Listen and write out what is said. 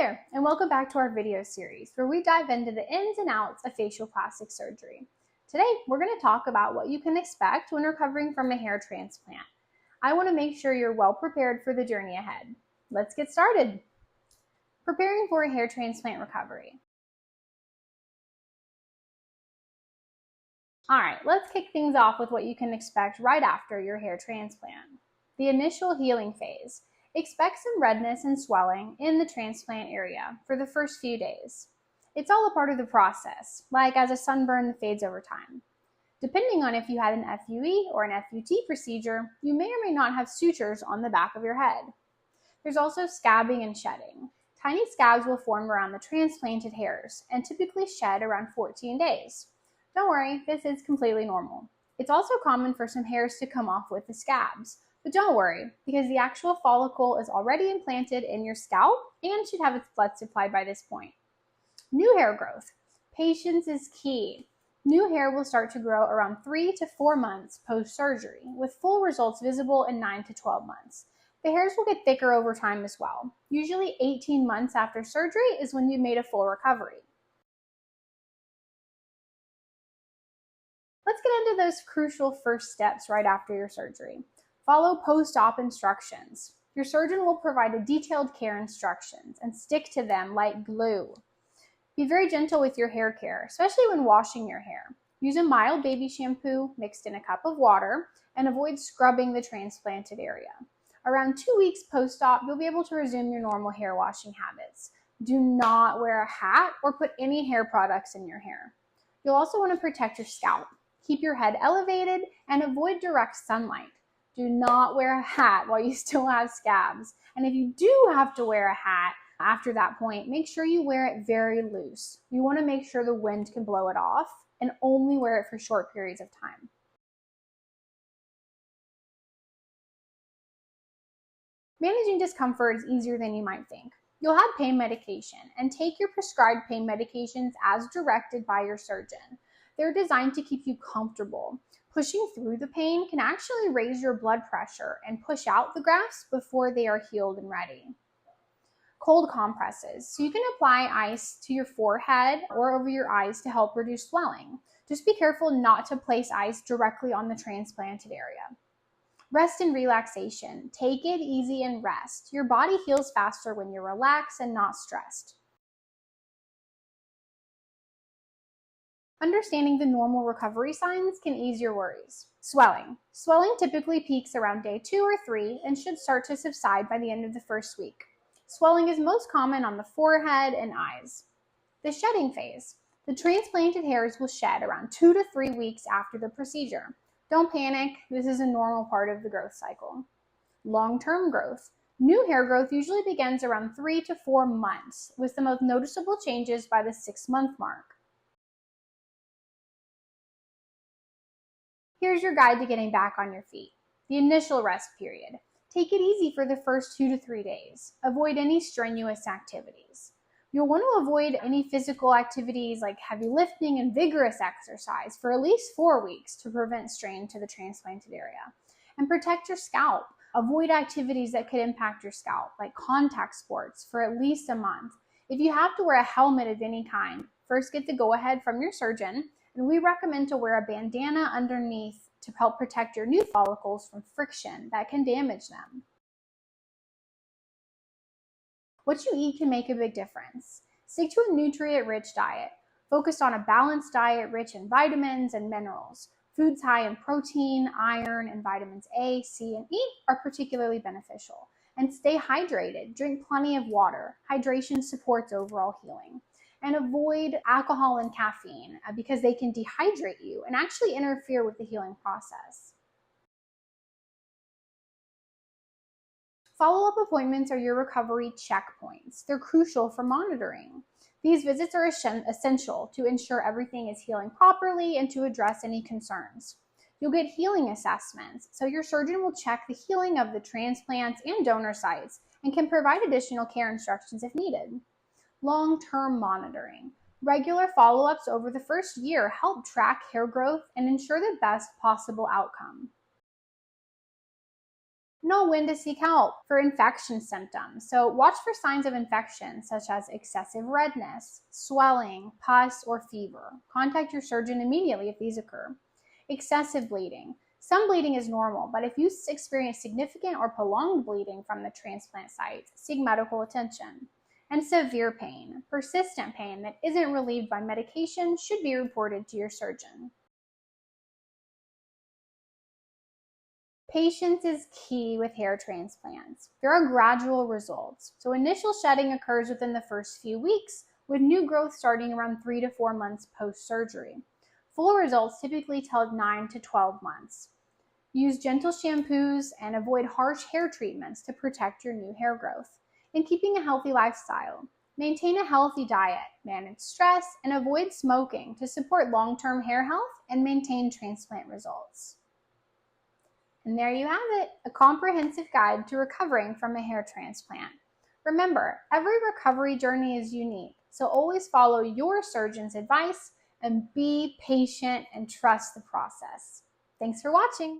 there, and welcome back to our video series where we dive into the ins and outs of facial plastic surgery. Today, we're going to talk about what you can expect when recovering from a hair transplant. I want to make sure you're well prepared for the journey ahead. Let's get started. Preparing for a hair transplant recovery. All right, let's kick things off with what you can expect right after your hair transplant. The initial healing phase. Expect some redness and swelling in the transplant area for the first few days. It's all a part of the process, like as a sunburn that fades over time. Depending on if you had an FUE or an FUT procedure, you may or may not have sutures on the back of your head. There's also scabbing and shedding. Tiny scabs will form around the transplanted hairs and typically shed around 14 days. Don't worry, this is completely normal. It's also common for some hairs to come off with the scabs. But don't worry, because the actual follicle is already implanted in your scalp and should have its blood supply by this point. New hair growth. Patience is key. New hair will start to grow around 3 to 4 months post-surgery, with full results visible in 9 to 12 months. The hairs will get thicker over time as well. Usually 18 months after surgery is when you've made a full recovery. Let's get into those crucial first steps right after your surgery. Follow post-op instructions. Your surgeon will provide detailed care instructions and stick to them like glue. Be very gentle with your hair care, especially when washing your hair. Use a mild baby shampoo mixed in a cup of water and avoid scrubbing the transplanted area. Around 2 weeks post-op, you'll be able to resume your normal hair washing habits. Do not wear a hat or put any hair products in your hair. You'll also want to protect your scalp. Keep your head elevated and avoid direct sunlight. Do not wear a hat while you still have scabs. And if you do have to wear a hat after that point, make sure you wear it very loose. You want to make sure the wind can blow it off and only wear it for short periods of time. Managing discomfort is easier than you might think. You'll have pain medication and take your prescribed pain medications as directed by your surgeon. They're designed to keep you comfortable. Pushing through the pain can actually raise your blood pressure and push out the grafts before they are healed and ready. Cold compresses. So you can apply ice to your forehead or over your eyes to help reduce swelling. Just be careful not to place ice directly on the transplanted area. Rest and relaxation. Take it easy and rest. Your body heals faster when you're relaxed and not stressed. Understanding the normal recovery signs can ease your worries. Swelling. Swelling typically peaks around day 2 or 3 and should start to subside by the end of the first week. Swelling is most common on the forehead and eyes. The shedding phase. The transplanted hairs will shed around 2 to 3 weeks after the procedure. Don't panic, this is a normal part of the growth cycle. Long-term growth. New hair growth usually begins around 3 to 4 months, with the most noticeable changes by the 6-month mark. Here's your guide to getting back on your feet. The initial rest period. Take it easy for the first 2 to 3 days. Avoid any strenuous activities. You'll want to avoid any physical activities like heavy lifting and vigorous exercise for at least 4 weeks to prevent strain to the transplanted area. And protect your scalp. Avoid activities that could impact your scalp, like contact sports, for at least a month. If you have to wear a helmet of any kind, first get the go-ahead from your surgeon, and we recommend to wear a bandana underneath to help protect your new follicles from friction that can damage them. What you eat can make a big difference. Stick to a nutrient-rich diet. Focus on a balanced diet rich in vitamins and minerals. Foods high in protein, iron, and vitamins A, C, and E are particularly beneficial. And stay hydrated. Drink plenty of water. Hydration supports overall healing. And avoid alcohol and caffeine because they can dehydrate you and actually interfere with the healing process. Follow-up appointments are your recovery checkpoints. They're crucial for monitoring. These visits are essential to ensure everything is healing properly and to address any concerns. You'll get healing assessments, so your surgeon will check the healing of the transplants and donor sites and can provide additional care instructions if needed. Long-term monitoring. Regular follow-ups over the first year help track hair growth and ensure the best possible outcome. Know when to seek help for infection symptoms. So watch for signs of infection such as excessive redness, swelling, pus, or fever. Contact your surgeon immediately if these occur. Excessive bleeding. Some bleeding is normal, but if you experience significant or prolonged bleeding from the transplant site, seek medical attention. And severe pain. Persistent pain that isn't relieved by medication should be reported to your surgeon. Patience is key with hair transplants. There are gradual results. So initial shedding occurs within the first few weeks, with new growth starting around 3 to 4 months post-surgery. Full results typically take 9 to 12 months. Use gentle shampoos and avoid harsh hair treatments to protect your new hair growth. And keeping a healthy lifestyle. Maintain a healthy diet, manage stress, and avoid smoking to support long-term hair health and maintain transplant results. And there you have it, a comprehensive guide to recovering from a hair transplant. Remember, every recovery journey is unique, so always follow your surgeon's advice and be patient and trust the process. Thanks for watching.